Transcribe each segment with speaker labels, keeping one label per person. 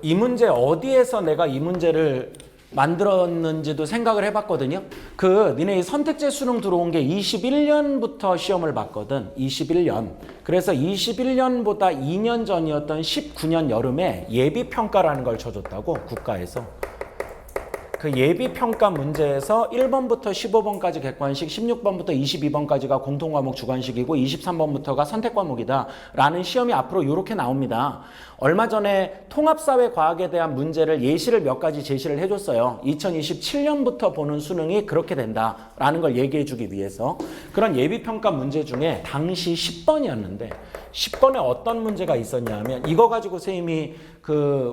Speaker 1: 이 문제 어디에서 내가 이 문제를 만들었는지도 생각을 해봤거든요. 니네 이 선택제 수능 들어온 게 21년부터 시험을 봤거든. 21년. 그래서 21년보다 2년 전이었던 19년 여름에 예비평가라는 걸 쳐줬다고, 국가에서. 그 예비평가 문제에서 1번부터 15번까지 객관식, 16번부터 22번까지가 공통과목 주관식이고 23번부터가 선택과목이다 라는 시험이 앞으로 이렇게 나옵니다. 얼마 전에 통합사회과학에 대한 문제를 예시를 몇 가지 제시를 해줬어요. 2027년부터 보는 수능이 그렇게 된다라는 걸 얘기해 주기 위해서. 그런 예비평가 문제 중에 당시 10번이었는데 10번에 어떤 문제가 있었냐 하면 이거 가지고 선생님이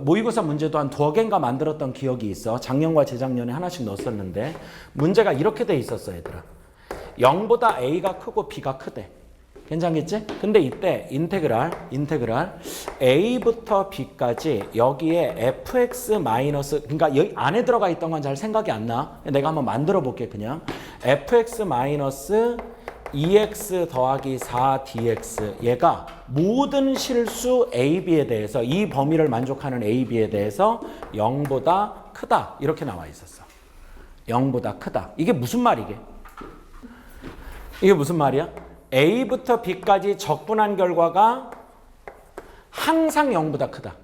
Speaker 1: 모의고사 문제도 한 두어 개인가 만들었던 기억이 있어. 작년과 재작년에 하나씩 넣었었는데 문제가 이렇게 돼 있었어, 얘들아. 0보다 A가 크고 B가 크대. 괜찮겠지? 근데 이때 인테그랄 A부터 B까지 여기에 fx 마이너스, 그러니까 여기 안에 들어가 있던 건 잘 생각이 안 나. 내가 한번 만들어 볼게. 그냥 fx 마이너스 2x 더하기 4dx, 얘가 모든 실수 AB에 대해서, 이 범위를 만족하는 AB에 대해서 0보다 크다 이렇게 나와 있었어. 0보다 크다. 이게 무슨 말이게? 이게 무슨 말이야? A부터 B까지 적분한 결과가 항상 0보다 크다.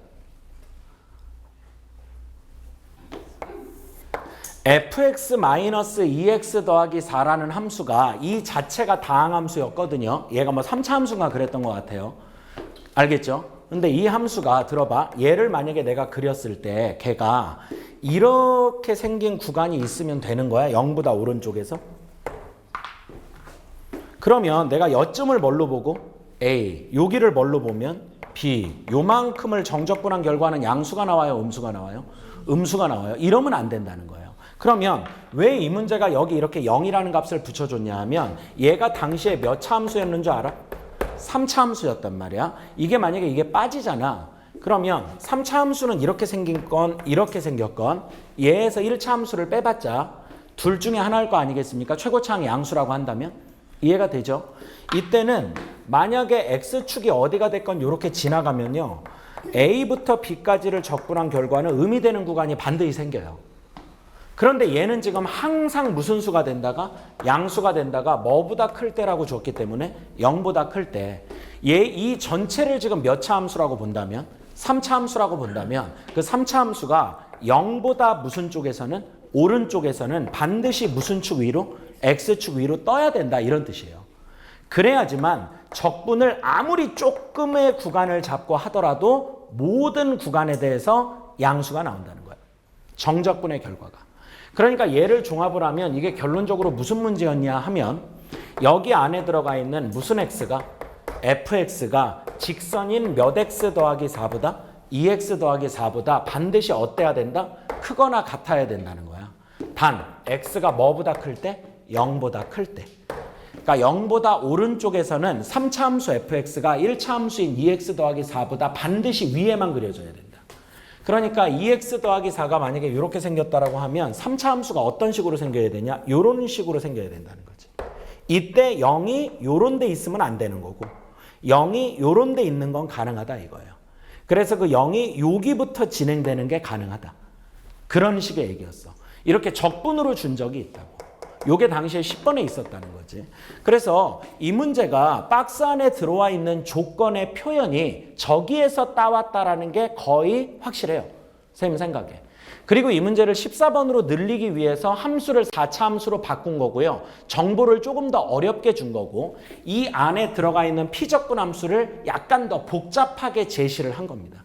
Speaker 1: fx-2x 더하기 4라는 함수가 이 자체가 다항함수였거든요. 얘가 뭐 3차 함수인가 그랬던 것 같아요. 알겠죠? 근데 이 함수가, 들어봐. 얘를 만약에 내가 그렸을 때 걔가 이렇게 생긴 구간이 있으면 되는 거야. 0보다 오른쪽에서. 그러면 내가 여점을 뭘로 보고? A. 여기를 뭘로 보면? B. 요만큼을 정적분한 결과는 양수가 나와요? 음수가 나와요? 음수가 나와요. 이러면 안 된다는 거예요. 그러면 왜 이 문제가 여기 이렇게 0이라는 값을 붙여줬냐 하면 얘가 당시에 몇 차 함수였는 줄 알아? 3차 함수였단 말이야. 이게 만약에 이게 빠지잖아. 그러면 3차 함수는 이렇게 생긴 건 이렇게 생겼건 얘에서 1차 함수를 빼봤자 둘 중에 하나일 거 아니겠습니까? 최고차항 양수라고 한다면? 이해가 되죠? 이때는 만약에 X축이 어디가 됐건 이렇게 지나가면요. A부터 B까지를 적분한 결과는 음이 되는 구간이 반드시 생겨요. 그런데 얘는 지금 항상 무슨 수가 된다가? 양수가 된다가 뭐보다 클 때라고 줬기 때문에 0보다 클 때, 얘 이 전체를 지금 몇 차 함수라고 본다면? 3차 함수라고 본다면 그 3차 함수가 0보다 무슨 쪽에서는? 오른쪽에서는 반드시 무슨 축 위로? X축 위로 떠야 된다, 이런 뜻이에요. 그래야지만 적분을 아무리 조금의 구간을 잡고 하더라도 모든 구간에 대해서 양수가 나온다는 거예요. 정적분의 결과가. 그러니까 얘를 종합을 하면 이게 결론적으로 무슨 문제였냐 하면 여기 안에 들어가 있는 무슨 x가, fx가 직선인 몇 x 더하기 4보다 2x 더하기 4보다 반드시 어때야 된다? 크거나 같아야 된다는 거야. 단 x가 뭐보다 클 때? 0보다 클 때. 그러니까 0보다 오른쪽에서는 3차 함수 fx가 1차 함수인 2x 더하기 4보다 반드시 위에만 그려져야 된다. 그러니까 2x 더하기 4가 만약에 이렇게 생겼다라고 하면 3차 함수가 어떤 식으로 생겨야 되냐? 이런 식으로 생겨야 된다는 거지. 이때 0이 요런 데 있으면 안 되는 거고 0이 요런 데 있는 건 가능하다 이거예요. 그래서 그 0이 여기부터 진행되는 게 가능하다. 그런 식의 얘기였어. 이렇게 적분으로 준 적이 있다고. 요게 당시에 10번에 있었다는 거지. 그래서 이 문제가 박스 안에 들어와 있는 조건의 표현이 저기에서 따왔다라는 게 거의 확실해요. 선생님 생각에. 그리고 이 문제를 14번으로 늘리기 위해서 함수를 4차 함수로 바꾼 거고요. 정보를 조금 더 어렵게 준 거고 이 안에 들어가 있는 피적분 함수를 약간 더 복잡하게 제시를 한 겁니다.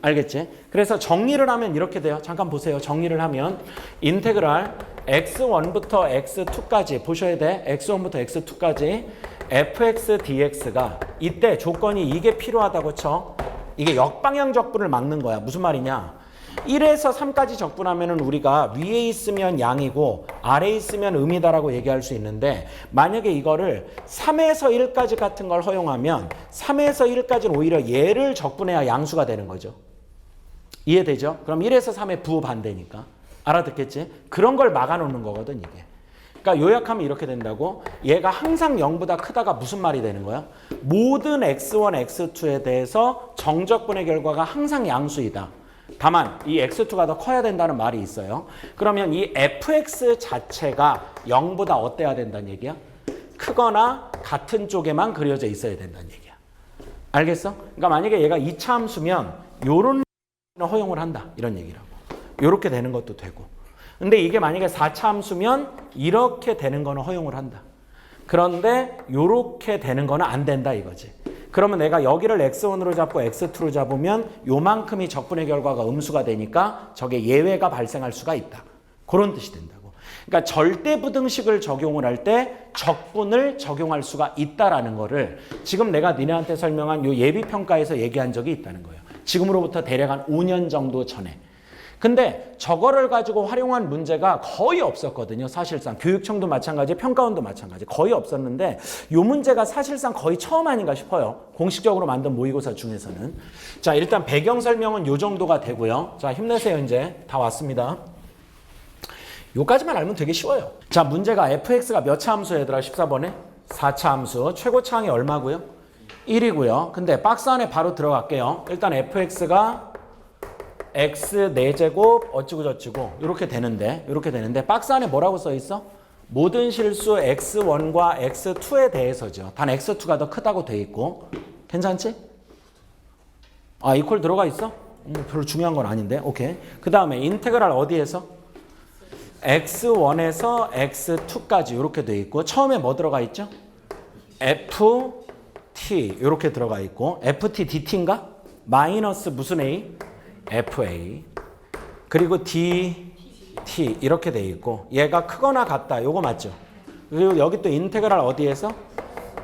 Speaker 1: 알겠지? 그래서 정리를 하면 이렇게 돼요. 잠깐 보세요. 정리를 하면 인테그랄 x1부터 x2까지 보셔야 돼. x1부터 x2까지 fx dx가 이때 조건이 이게 필요하다고 쳐. 이게 역방향 적분을 막는 거야. 무슨 말이냐? 1에서 3까지 적분하면 우리가 위에 있으면 양이고 아래에 있으면 음이다라고 얘기할 수 있는데 만약에 이거를 3에서 1까지 같은 걸 허용하면 3에서 1까지는 오히려 얘를 적분해야 양수가 되는 거죠. 이해되죠? 그럼 1에서 3의 부반대니까. 알아듣겠지? 그런 걸 막아놓는 거거든 이게. 그러니까 요약하면 이렇게 된다고. 얘가 항상 0보다 크다가 무슨 말이 되는 거야? 모든 x1, x2에 대해서 정적분의 결과가 항상 양수이다. 다만 이 x2가 더 커야 된다는 말이 있어요. 그러면 이 fx 자체가 0보다 어때야 된다는 얘기야? 크거나 같은 쪽에만 그려져 있어야 된다는 얘기야. 알겠어? 그러니까 만약에 얘가 2차 함수면 요런 허용을 한다. 이런 얘기라고. 요렇게 되는 것도 되고. 근데 이게 만약에 4차 함수면 이렇게 되는 거는 허용을 한다. 그런데 요렇게 되는 거는 안 된다 이거지. 그러면 내가 여기를 x1으로 잡고 x2로 잡으면 요만큼이 적분의 결과가 음수가 되니까 저게 예외가 발생할 수가 있다. 그런 뜻이 된다고. 그러니까 절대부등식을 적용을 할 때 적분을 적용할 수가 있다라는 거를 지금 내가 니네한테 설명한 요 예비평가에서 얘기한 적이 있다는 거예요. 지금으로부터 대략 한 5년 정도 전에. 근데 저거를 가지고 활용한 문제가 거의 없었거든요. 사실상 교육청도 마찬가지, 평가원도 마찬가지 거의 없었는데 이 문제가 사실상 거의 처음 아닌가 싶어요. 공식적으로 만든 모의고사 중에서는. 자, 일단 배경 설명은 이 정도가 되고요. 자, 힘내세요. 이제 다 왔습니다. 요까지만 알면 되게 쉬워요. 자, 문제가 fx가 몇 차 함수야 얘들아? 14번에 4차 함수. 최고차항이 얼마고요? 1이고요. 근데 박스 안에 바로 들어갈게요. 일단 fx가 x 4제곱 어찌고 저찌고 이렇게 되는데 박스 안에 뭐라고 써 있어? 모든 실수 x1과 x2에 대해서죠. 단 x2가 더 크다고 돼 있고. 괜찮지? 아, 이퀄 들어가 있어? 별로 중요한 건 아닌데. 오케이. 그 다음에 인테그랄 어디에서? x1에서 x2까지 이렇게 돼 있고 처음에 뭐 들어가 있죠? ft 이렇게 들어가 있고 ft dt인가? 마이너스 무슨 a? fa 그리고 dt 이렇게 돼 있고 얘가 크거나 같다. 요거 맞죠? 그리고 여기 또 인테그랄 어디에서?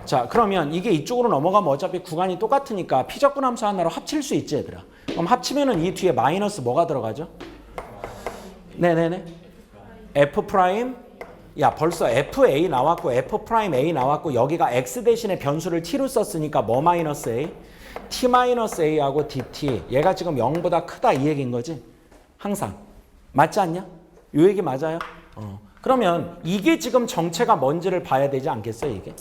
Speaker 1: 자, 그러면 이게 이쪽으로 넘어가면 어차피 구간이 똑같으니까 피적분 함수 하나로 합칠 수 있지 얘들아. 그럼 합치면은 이 뒤에 마이너스 뭐가 들어가죠? 네네네. f 프라임 야 벌써 fa 나왔고 f 프라임 a 나왔고 여기가 x 대신에 변수를 t로 썼으니까 뭐 마이너스 a? t 마이너스 a하고 dt 얘가 지금 0보다 크다 이 얘기인 거지. 항상. 맞지 않냐? 요 얘기 맞아요? 그러면 이게 지금 정체가 뭔지를 봐야 되지 않겠어요 이게?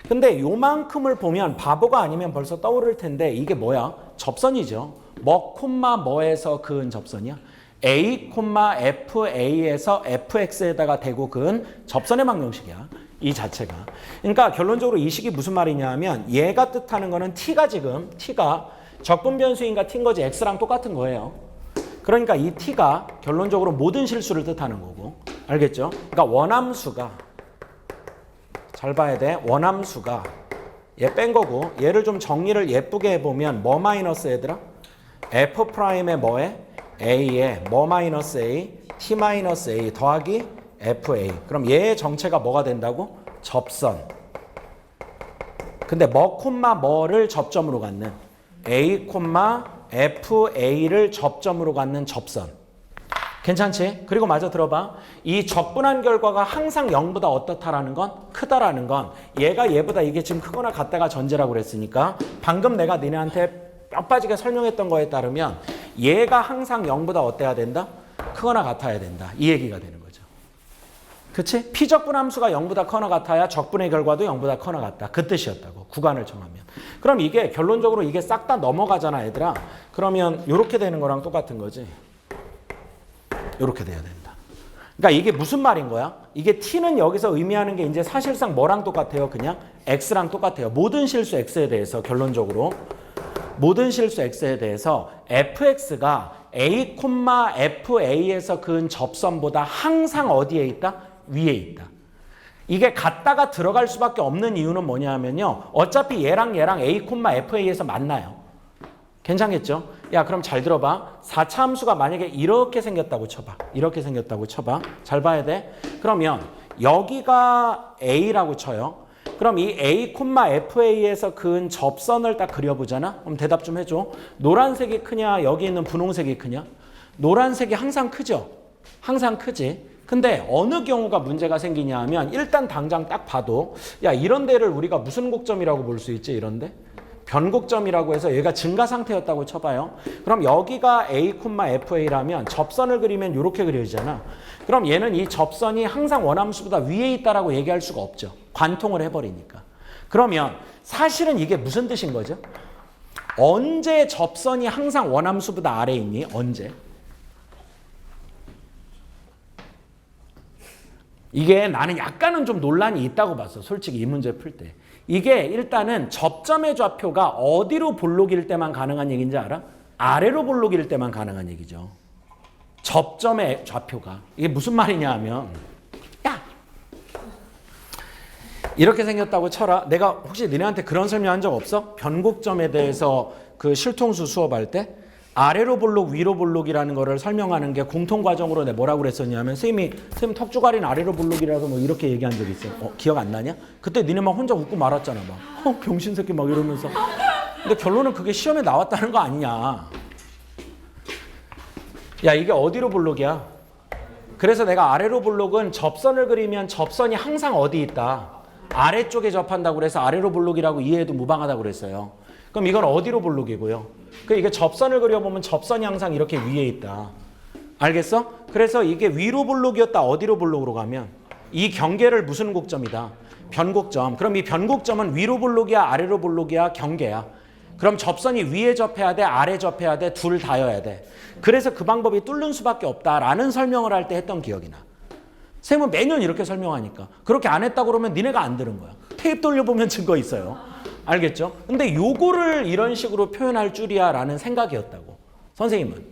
Speaker 1: 근데 요만큼을 보면 바보가 아니면 벌써 떠오를 텐데 이게 뭐야? 접선이죠. 뭐 콤마 뭐에서 그은 접선이야? a, fa에서 fx에다가 대고 그은 접선의 방정식이야. 이 자체가. 그러니까 결론적으로 이 식이 무슨 말이냐 하면 얘가 뜻하는 거는 t가 적분 변수인가 t인 거지 x랑 똑같은 거예요. 그러니까 이 t가 결론적으로 모든 실수를 뜻하는 거고. 알겠죠? 그러니까 원함수가 잘 봐야 돼. 원함수가 얘 뺀 거고 얘를 좀 정리를 예쁘게 해보면 뭐 마이너스 얘들아? f 프라임에 뭐에? a에 뭐 마이너스 a? t 마이너스 a 더하기 fa. 그럼 얘의 정체가 뭐가 된다고? 접선. 근데 뭐 콤마 뭐를 접점으로 갖는 a 콤마 fa를 접점으로 갖는 접선. 괜찮지? 그리고 마저 들어봐. 이 적분한 결과가 항상 0보다 어떻다라는 건? 크다라는 건 얘가 얘보다 이게 지금 크거나 같다가 전제라고 그랬으니까 방금 내가 니네한테 뼈 빠지게 설명했던 거에 따르면 얘가 항상 0보다 어때야 된다? 크거나 같아야 된다. 이 얘기가 되는 거죠. 그치? 피적분 함수가 0보다 커나 같아야 적분의 결과도 0보다 커나 같다. 그 뜻이었다고. 구간을 정하면. 그럼 이게 결론적으로 이게 싹 다 넘어가잖아 얘들아. 그러면 이렇게 되는 거랑 똑같은 거지. 이렇게 돼야 된다. 그러니까 이게 무슨 말인 거야? 이게 t는 여기서 의미하는 게 이제 사실상 뭐랑 똑같아요? 그냥 x랑 똑같아요. 모든 실수 x에 대해서 결론적으로. 모든 실수 x에 대해서 fx가 a, fa에서 그은 접선보다 항상 어디에 있다? 위에 있다. 이게 같다가 들어갈 수밖에 없는 이유는 뭐냐면요. 어차피 얘랑 a, fa에서 만나요. 괜찮겠죠? 야, 그럼 잘 들어봐. 4차 함수가 만약에 이렇게 생겼다고 쳐봐. 이렇게 생겼다고 쳐봐. 잘 봐야 돼. 그러면 여기가 a라고 쳐요. 그럼 이 a, fa에서 그은 접선을 딱 그려보잖아. 그럼 대답 좀 해줘. 노란색이 크냐? 여기 있는 분홍색이 크냐? 노란색이 항상 크죠? 항상 크지. 근데 어느 경우가 문제가 생기냐 하면 일단 당장 딱 봐도 야, 이런 데를 우리가 무슨 곡점이라고 볼 수 있지? 이런데? 변곡점이라고 해서 얘가 증가 상태였다고 쳐봐요. 그럼 여기가 a, fa라면 접선을 그리면 이렇게 그려지잖아. 그럼 얘는 이 접선이 항상 원함수보다 위에 있다라고 얘기할 수가 없죠. 관통을 해버리니까. 그러면 사실은 이게 무슨 뜻인 거죠? 언제 접선이 항상 원함수보다 아래에 있니? 언제? 이게 나는 약간은 좀 논란이 있다고 봤어. 솔직히 이 문제 풀 때. 이게 일단은 접점의 좌표가 어디로 볼록일 때만 가능한 얘기인지 알아? 아래로 볼록일 때만 가능한 얘기죠. 접점의 좌표가. 이게 무슨 말이냐 하면 야! 이렇게 생겼다고 쳐라. 내가 혹시 니네한테 그런 설명한 적 없어? 변곡점에 대해서 그 실통수 수업할 때 아래로 볼록 위로 볼록이라는 거를 설명하는 게 공통과정으로 내가 뭐라고 그랬었냐면 선생님 턱주가리는 아래로 볼록이라서 뭐 이렇게 얘기한 적 있어. 기억 안 나냐? 그때 니네 막 혼자 웃고 말았잖아. 막 병신 새끼 막 이러면서. 근데 결론은 그게 시험에 나왔다는 거 아니냐. 야 이게 어디로 볼록이야? 그래서 내가 아래로 볼록은 접선을 그리면 접선이 항상 어디 있다. 아래쪽에 접한다고 그래서 아래로 볼록이라고 이해해도 무방하다고 그랬어요. 그럼 이건 어디로 볼록이고요? 이게 접선을 그려보면 접선이 항상 이렇게 위에 있다. 알겠어? 그래서 이게 위로 볼록이었다 어디로 볼록으로 가면 이 경계를 무슨 곡점이다? 변곡점. 그럼 이 변곡점은 위로 볼록이야 아래로 볼록이야 경계야. 그럼 접선이 위에 접해야 돼 아래 접해야 돼 둘 다여야 돼. 그래서 그 방법이 뚫는 수밖에 없다라는 설명을 할 때 했던 기억이 나. 쌤은 매년 이렇게 설명하니까. 그렇게 안 했다고 그러면 니네가 안 들은 거야. 테이프 돌려보면 증거 있어요. 알겠죠? 근데 요거를 이런 식으로 표현할 줄이야 라는 생각이었다고. 선생님은.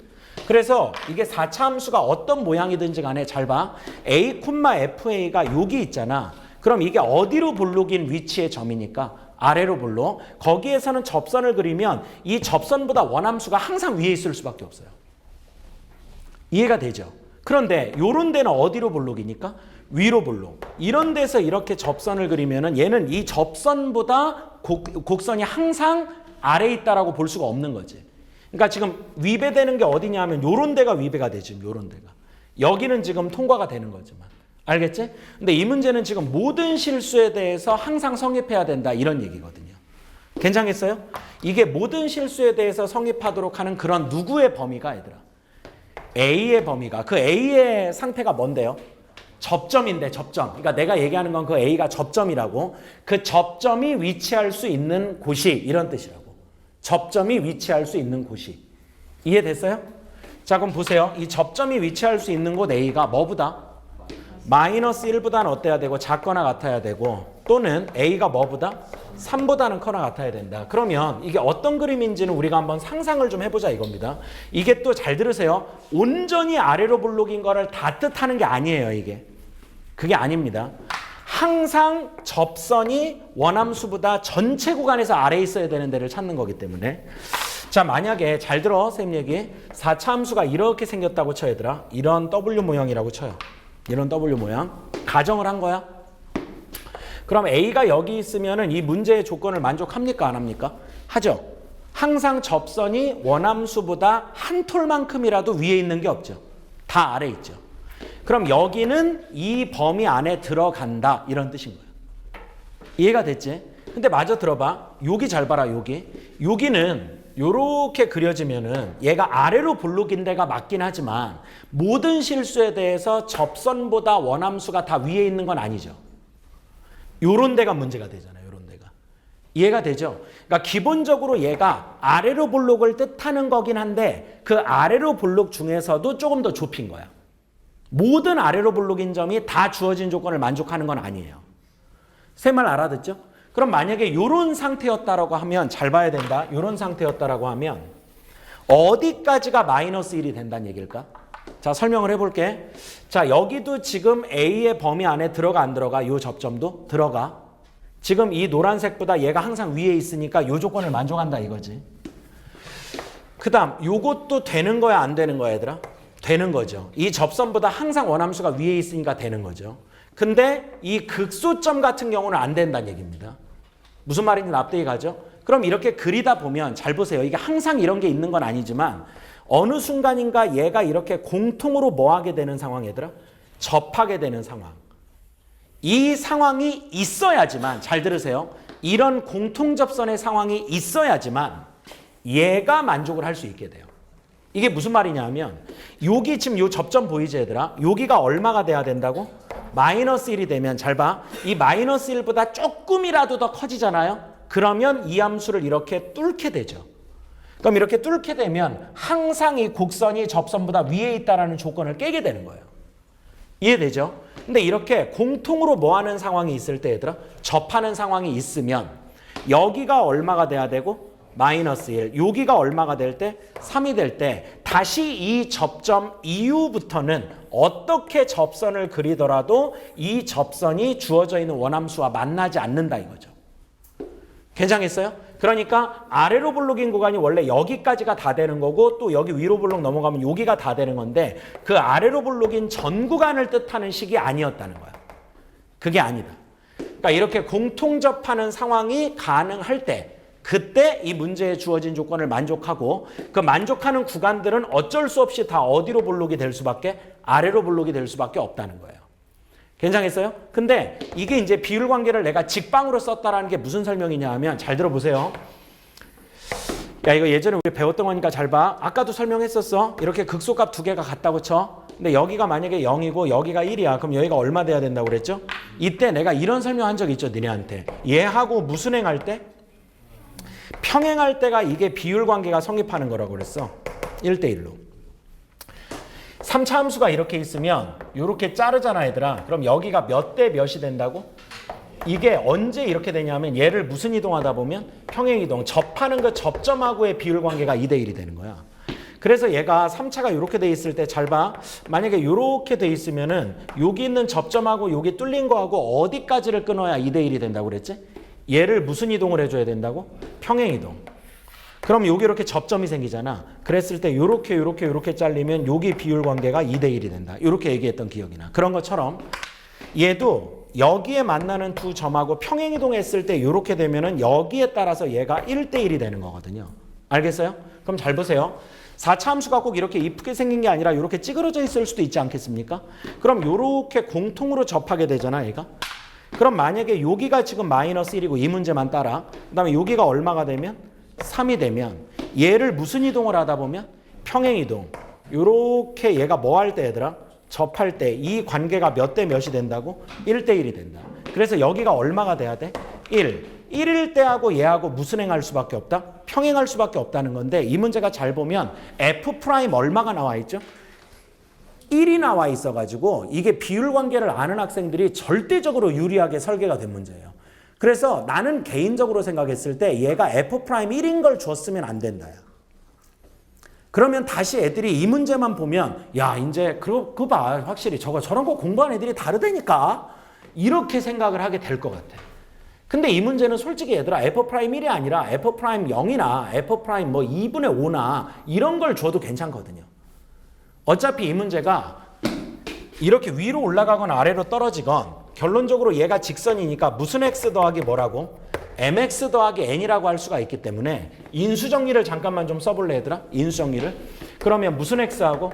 Speaker 1: 그래서 이게 4차 함수가 어떤 모양이든지 간에 잘 봐. A, FA가 여기 있잖아. 그럼 이게 어디로 볼록인 위치의 점이니까 아래로 볼록. 거기에서는 접선을 그리면 이 접선보다 원함수가 항상 위에 있을 수밖에 없어요. 이해가 되죠? 그런데 요런 데는 어디로 볼록이니까? 위로 볼록. 이런 데서 이렇게 접선을 그리면은 얘는 이 접선보다 곡선이 항상 아래에 있다라고 볼 수가 없는 거지. 그러니까 지금 위배되는 게 어디냐 하면 요런 데가 위배가 되지. 요런 데가. 여기는 지금 통과가 되는 거지만. 알겠지? 근데 이 문제는 지금 모든 실수에 대해서 항상 성립해야 된다. 이런 얘기거든요. 괜찮겠어요? 이게 모든 실수에 대해서 성립하도록 하는 그런 누구의 범위가 얘들아? A의 범위가. 그 A의 상태가 뭔데요? 접점인데 접점. 그러니까 내가 얘기하는 건 그 A가 접점이라고. 그 접점이 위치할 수 있는 곳이 이런 뜻이라고. 접점이 위치할 수 있는 곳이. 이해됐어요? 자 그럼 보세요. 이 접점이 위치할 수 있는 곳 A가 뭐보다? 마이너스 1보다는 어때야 되고 작거나 같아야 되고 또는 A가 뭐보다? 3보다는 커나 같아야 된다. 그러면 이게 어떤 그림인지는 우리가 한번 상상을 좀 해보자 이겁니다. 이게 또 잘 들으세요. 온전히 아래로 볼록인 거를 다 뜻하는 게 아니에요. 이게. 그게 아닙니다. 항상 접선이 원함수보다 전체 구간에서 아래에 있어야 되는 데를 찾는 거기 때문에 자 만약에 잘 들어 쌤 얘기 4차 함수가 이렇게 생겼다고 쳐 얘들아. 이런 W 모양이라고 쳐요. 이런 W 모양. 가정을 한 거야. 그럼 A가 여기 있으면은 이 문제의 조건을 만족합니까? 안 합니까? 하죠. 항상 접선이 원함수보다 한 톨만큼이라도 위에 있는 게 없죠. 다 아래 있죠. 그럼 여기는 이 범위 안에 들어간다. 이런 뜻인 거예요. 이해가 됐지? 근데 마저 들어봐. 여기 잘 봐라. 여기는 요렇게 그려지면은 얘가 아래로 볼록인 데가 맞긴 하지만 모든 실수에 대해서 접선보다 원함수가 다 위에 있는 건 아니죠. 요런 데가 문제가 되잖아요. 요런 데가. 이해가 되죠? 그러니까 기본적으로 얘가 아래로 볼록을 뜻하는 거긴 한데 그 아래로 볼록 중에서도 조금 더 좁힌 거야. 모든 아래로 볼록인 점이 다 주어진 조건을 만족하는 건 아니에요. 세 말 알아듣죠? 그럼 만약에 요런 상태였다라고 하면 잘 봐야 된다. 요런 상태였다라고 하면 어디까지가 마이너스 1이 된다는 얘기일까? 자 설명을 해볼게. 자 여기도 지금 A의 범위 안에 들어가 안 들어가? 요 접점도 들어가. 지금 이 노란색보다 얘가 항상 위에 있으니까 요 조건을 만족한다 이거지. 그 다음 요것도 되는 거야 안 되는 거야 얘들아? 되는 거죠. 이 접선보다 항상 원함수가 위에 있으니까 되는 거죠. 근데 이 극소점 같은 경우는 안 된다는 얘기입니다. 무슨 말인지 납득이 가죠? 그럼 이렇게 그리다 보면 잘 보세요. 이게 항상 이런 게 있는 건 아니지만 어느 순간인가 얘가 이렇게 공통으로 뭐 하게 되는 상황 얘들아? 접하게 되는 상황. 이 상황이 있어야지만 잘 들으세요. 이런 공통접선의 상황이 있어야지만 얘가 만족을 할 수 있게 돼요. 이게 무슨 말이냐 하면 여기 지금 요 접점 보이지 얘들아? 여기가 얼마가 돼야 된다고? 마이너스 1이 되면 잘 봐. 이 마이너스 1보다 조금이라도 더 커지잖아요. 그러면 이 함수를 이렇게 뚫게 되죠. 그럼 이렇게 뚫게 되면 항상 이 곡선이 접선보다 위에 있다라는 조건을 깨게 되는 거예요. 이해되죠? 근데 이렇게 공통으로 뭐 하는 상황이 있을 때 얘들아? 접하는 상황이 있으면 여기가 얼마가 돼야 되고 마이너스 1, 여기가 얼마가 될 때 3이 될 때 다시 이 접점 이후부터는 어떻게 접선을 그리더라도 이 접선이 주어져 있는 원함수와 만나지 않는다 이거죠. 괜찮겠어요? 그러니까 아래로 볼록인 구간이 원래 여기까지가 다 되는 거고 또 여기 위로 볼록 넘어가면 여기가 다 되는 건데 그 아래로 볼록인 전 구간을 뜻하는 식이 아니었다는 거야. 그게 아니다. 그러니까 이렇게 공통접하는 상황이 가능할 때 그때 이 문제에 주어진 조건을 만족하고 그 만족하는 구간들은 어쩔 수 없이 다 어디로 볼록이 될 수밖에 아래로 볼록이 될 수밖에 없다는 거예요. 괜찮겠어요? 근데 이게 이제 비율 관계를 내가 직방으로 썼다라는 게 무슨 설명이냐 하면 잘 들어보세요. 야 이거 예전에 우리 배웠던 거니까 잘 봐. 아까도 설명했었어. 이렇게 극소값 두 개가 같다고 쳐. 근데 여기가 만약에 0이고 여기가 1이야. 그럼 여기가 얼마 돼야 된다고 그랬죠? 이때 내가 이런 설명한 적 있죠. 너네한테. 얘하고 무슨 행할 때? 평행할 때가 이게 비율 관계가 성립하는 거라고 그랬어. 1대1로. 3차 함수가 이렇게 있으면 이렇게 자르잖아 얘들아. 그럼 여기가 몇 대 몇이 된다고? 이게 언제 이렇게 되냐면 얘를 무슨 이동하다 보면 평행이동. 접하는 그 접점하고의 비율 관계가 2대1이 되는 거야. 그래서 얘가 3차가 이렇게 돼 있을 때 잘 봐. 만약에 이렇게 돼 있으면은 여기 있는 접점하고 여기 뚫린 거하고 어디까지를 끊어야 2대1이 된다고 그랬지? 얘를 무슨 이동을 해줘야 된다고? 평행이동. 그럼 여기 이렇게 접점이 생기잖아. 그랬을 때 요렇게 잘리면 여기 비율 관계가 2대1이 된다. 이렇게 얘기했던 기억이 나. 그런 것처럼 얘도 여기에 만나는 두 점하고 평행이동했을 때 이렇게 되면은 여기에 따라서 얘가 1대1이 되는 거거든요. 알겠어요? 그럼 잘 보세요. 4차 함수가 꼭 이렇게 이쁘게 생긴 게 아니라 이렇게 찌그러져 있을 수도 있지 않겠습니까? 그럼 이렇게 공통으로 접하게 되잖아, 얘가. 그럼 만약에 여기가 지금 마이너스 1이고 이 문제만 따라. 그 다음에 여기가 얼마가 되면? 3이 되면 얘를 무슨 이동을 하다 보면? 평행이동. 이렇게 얘가 뭐 할 때 얘들아? 접할 때 이 관계가 몇 대 몇이 된다고? 1대1이 된다. 그래서 여기가 얼마가 돼야 돼? 1. 1일 때하고 얘하고 무슨 행할 수밖에 없다? 평행할 수밖에 없다는 건데 이 문제가 잘 보면 F' 얼마가 나와 있죠? 1이 나와 있어가지고 이게 비율 관계를 아는 학생들이 절대적으로 유리하게 설계가 된 문제예요. 그래서 나는 개인적으로 생각했을 때 얘가 F'1인 걸 줬으면 안 된다. 그러면 다시 애들이 이 문제만 보면 야 이제 그거 봐 확실히 저런 거 공부한 애들이 다르다니까 이렇게 생각을 하게 될 것 같아. 근데 이 문제는 솔직히 얘들아 F'1이 아니라 F'0이나 F' 뭐 2분의 5나 이런 걸 줘도 괜찮거든요. 어차피 이 문제가 이렇게 위로 올라가거나 아래로 떨어지건 결론적으로 얘가 직선이니까 무슨 x 더하기 뭐라고? mx 더하기 n이라고 할 수가 있기 때문에 인수정리를 잠깐만 좀 써볼래 얘들아? 인수정리를. 그러면 무슨 x하고?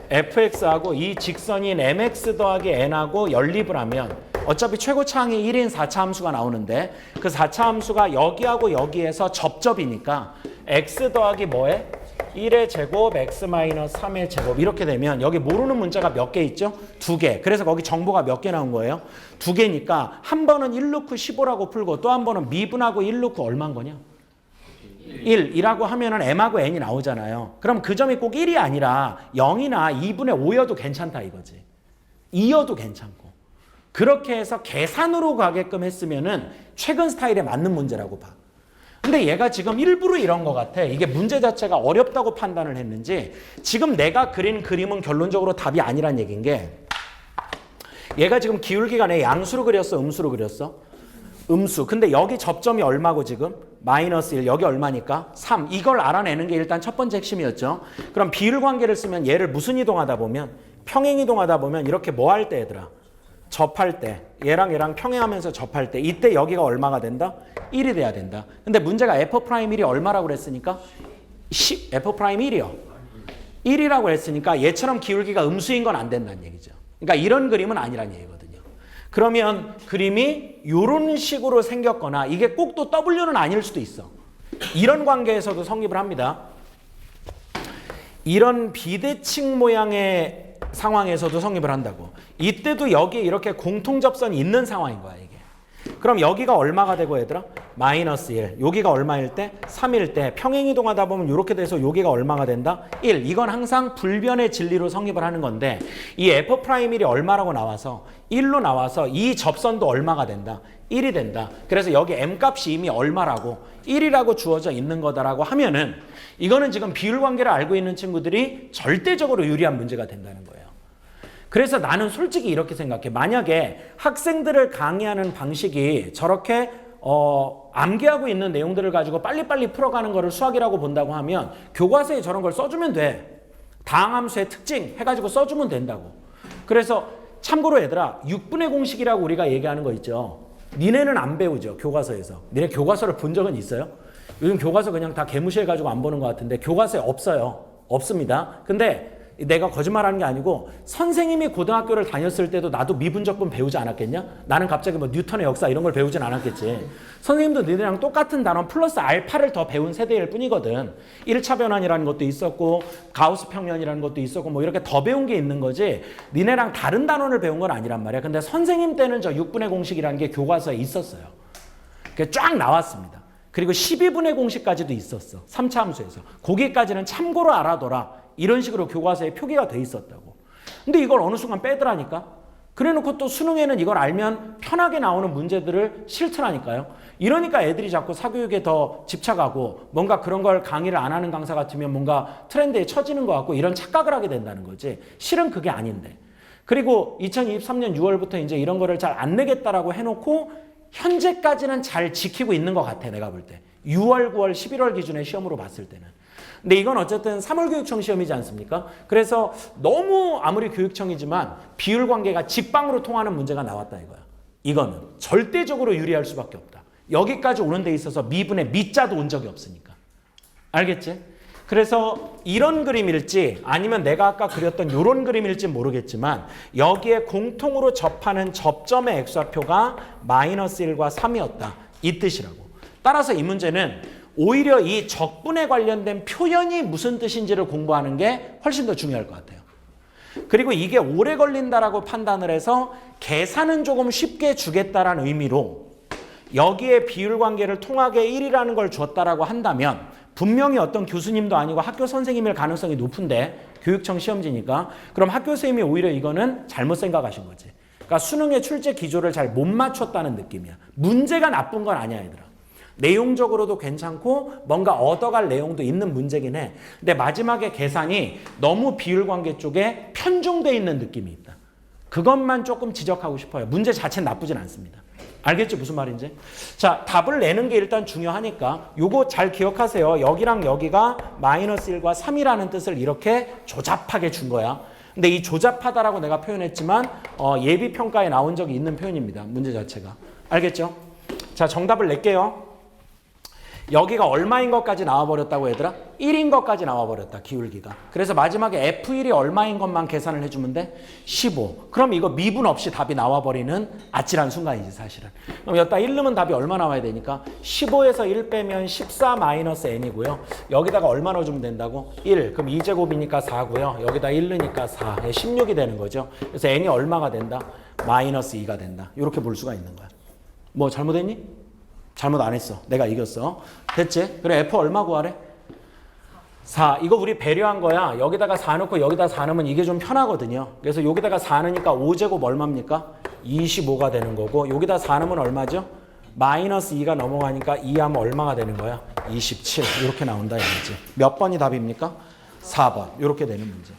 Speaker 1: fx하고 이 직선인 mx 더하기 n하고 연립을 하면 어차피 최고차항이 1인 4차 함수가 나오는데 그 4차 함수가 여기하고 여기에서 접점이니까 x 더하기 뭐해? 1의 제곱 x 마이너스 3의 제곱 이렇게 되면 여기 모르는 문자가 몇 개 있죠? 2개. 그래서 거기 정보가 몇 개 나온 거예요? 2개니까 한 번은 1 넣고 15라고 풀고 또 한 번은 미분하고 1 넣고 얼마인 거냐? 1이라고 하면은 m하고 n이 나오잖아요. 그럼 그 점이 꼭 1이 아니라 0이나 2분의 5여도 괜찮다 이거지. 2여도 괜찮고. 그렇게 해서 계산으로 가게끔 했으면은 최근 스타일에 맞는 문제라고 봐. 근데 얘가 지금 일부러 이런 것 같아. 이게 문제 자체가 어렵다고 판단을 했는지 지금 내가 그린 그림은 결론적으로 답이 아니란 얘기인 게 얘가 지금 기울기간에 양수로 그렸어? 음수로 그렸어? 음수. 근데 여기 접점이 얼마고 지금? 마이너스 1. 여기 얼마니까? 3. 이걸 알아내는 게 일단 첫 번째 핵심이었죠. 그럼 비율 관계를 쓰면 얘를 무슨 이동하다 보면? 평행 이동하다 보면 이렇게 뭐 할 때 얘들아? 접할 때 얘랑 평행하면서 접할 때 이때 여기가 얼마가 된다? 1이 돼야 된다. 근데 문제가 F'1이 얼마라고 그랬으니까 F'1이요. 1이라고 했으니까 얘처럼 기울기가 음수인 건 안 된다는 얘기죠. 그러니까 이런 그림은 아니란 얘기거든요. 그러면 그림이 이런 식으로 생겼거나 이게 꼭 또 W는 아닐 수도 있어. 이런 관계에서도 성립을 합니다. 이런 비대칭 모양의 상황에서도 성립을 한다고. 이때도 여기에 이렇게 공통접선이 있는 상황인 거야 이게. 그럼 여기가 얼마가 되고 얘들아? 마이너스 1. 여기가 얼마일 때? 3일 때. 평행이동하다 보면 이렇게 돼서 여기가 얼마가 된다? 1. 이건 항상 불변의 진리로 성립을 하는 건데 이 F'1이 얼마라고 나와서 1로 나와서 이 접선도 얼마가 된다? 1이 된다. 그래서 여기 M값이 이미 얼마라고? 1이라고 주어져 있는 거다라고 하면은 이거는 지금 비율 관계를 알고 있는 친구들이 절대적으로 유리한 문제가 된다는 거예요. 그래서 나는 솔직히 이렇게 생각해. 만약에 학생들을 강의하는 방식이 저렇게 암기하고 있는 내용들을 가지고 빨리빨리 풀어가는 거를 수학이라고 본다고 하면 교과서에 저런 걸 써주면 돼. 다항함수의 특징 해가지고 써주면 된다고. 그래서 참고로 얘들아 6분의 공식이라고 우리가 얘기하는 거 있죠. 니네는 안 배우죠. 교과서에서. 니네 교과서를 본 적은 있어요? 요즘 교과서 그냥 다 개무시해가지고 안 보는 것 같은데 교과서에 없어요. 없습니다. 근데 내가 거짓말하는 게 아니고 선생님이 고등학교를 다녔을 때도 나도 미분적분 배우지 않았겠냐? 나는 갑자기 뭐 뉴턴의 역사 이런 걸 배우진 않았겠지. 선생님도 너희들이랑 똑같은 단원 플러스 알파를 더 배운 세대일 뿐이거든. 1차 변환이라는 것도 있었고 가우스 평면이라는 것도 있었고 뭐 이렇게 더 배운 게 있는 거지 니네랑 다른 단원을 배운 건 아니란 말이야. 근데 선생님 때는 저 6분의 공식이라는 게 교과서에 있었어요. 그게 쫙 나왔습니다. 그리고 12분의 공식까지도 있었어. 3차 함수에서. 거기까지는 참고로 알아둬라. 이런 식으로 교과서에 표기가 돼 있었다고. 근데 이걸 어느 순간 빼더라니까. 그래놓고 또 수능에는 이걸 알면 편하게 나오는 문제들을 싫더라니까요. 이러니까 애들이 자꾸 사교육에 더 집착하고 뭔가 그런 걸 강의를 안 하는 강사 같으면 뭔가 트렌드에 처지는 것 같고 이런 착각을 하게 된다는 거지. 실은 그게 아닌데. 그리고 2023년 6월부터 이제 이런 거를 잘 안 내겠다라고 해놓고 현재까지는 잘 지키고 있는 것 같아. 내가 볼 때. 6월, 9월, 11월 기준의 시험으로 봤을 때는. 근데 이건 어쨌든 3월 교육청 시험이지 않습니까? 그래서 너무 아무리 교육청이지만 비율 관계가 직방으로 통하는 문제가 나왔다 이거야. 이거는 절대적으로 유리할 수밖에 없다. 여기까지 오는 데 있어서 미분의 미자도 온 적이 없으니까. 알겠지? 그래서 이런 그림일지 아니면 내가 아까 그렸던 이런 그림일지 모르겠지만 여기에 공통으로 접하는 접점의 x좌표가 마이너스 1과 3이었다. 이 뜻이라고. 따라서 이 문제는 오히려 이 적분에 관련된 표현이 무슨 뜻인지를 공부하는 게 훨씬 더 중요할 것 같아요. 그리고 이게 오래 걸린다라고 판단을 해서 계산은 조금 쉽게 주겠다라는 의미로 여기에 비율 관계를 통하게 1이라는 걸 줬다라고 한다면 분명히 어떤 교수님도 아니고 학교 선생님일 가능성이 높은데 교육청 시험지니까 그럼 학교 선생님이 오히려 이거는 잘못 생각하신 거지. 그러니까 수능의 출제 기조를 잘 못 맞췄다는 느낌이야. 문제가 나쁜 건 아니야 얘들아. 내용적으로도 괜찮고 뭔가 얻어갈 내용도 있는 문제긴 해. 근데 마지막에 계산이 너무 비율 관계 쪽에 편중돼 있는 느낌이 있다. 그것만 조금 지적하고 싶어요. 문제 자체는 나쁘진 않습니다. 알겠지 무슨 말인지? 자, 답을 내는 게 일단 중요하니까 요거 잘 기억하세요. 여기랑 여기가 마이너스 1과 3이라는 뜻을 이렇게 조잡하게 준 거야. 근데 이 조잡하다라고 내가 표현했지만 예비평가에 나온 적이 있는 표현입니다. 문제 자체가. 알겠죠? 자, 정답을 낼게요. 여기가 얼마인 것까지 나와버렸다고 얘들아? 1인 것까지 나와버렸다. 기울기가. 그래서 마지막에 F1이 얼마인 것만 계산을 해주면 돼? 15. 그럼 이거 미분 없이 답이 나와버리는 아찔한 순간이지 사실은. 그럼 여기다 1 넣으면 답이 얼마 나와야 되니까? 15에서 1 빼면 14 마이너스 n이고요. 여기다가 얼마 넣어주면 된다고? 1. 그럼 2제곱이니까 4고요. 여기다 1 넣으니까 4. 16이 되는 거죠. 그래서 n이 얼마가 된다? 마이너스 2가 된다. 이렇게 볼 수가 있는 거야. 뭐 잘못했니? 잘못 안 했어. 내가 이겼어. 됐지? 그래 F 얼마 구하래? 4. 이거 우리 배려한 거야. 여기다가 4 넣고 여기다 4 넣으면 이게 좀 편하거든요. 그래서 여기다가 4 넣으니까 5제곱 얼마입니까? 25가 되는 거고 여기다 4 넣으면 얼마죠? 마이너스 2가 넘어가니까 2하면 얼마가 되는 거야? 27. 이렇게 나온다 이거지. 몇 번이 답입니까? 4번. 이렇게 되는 문제.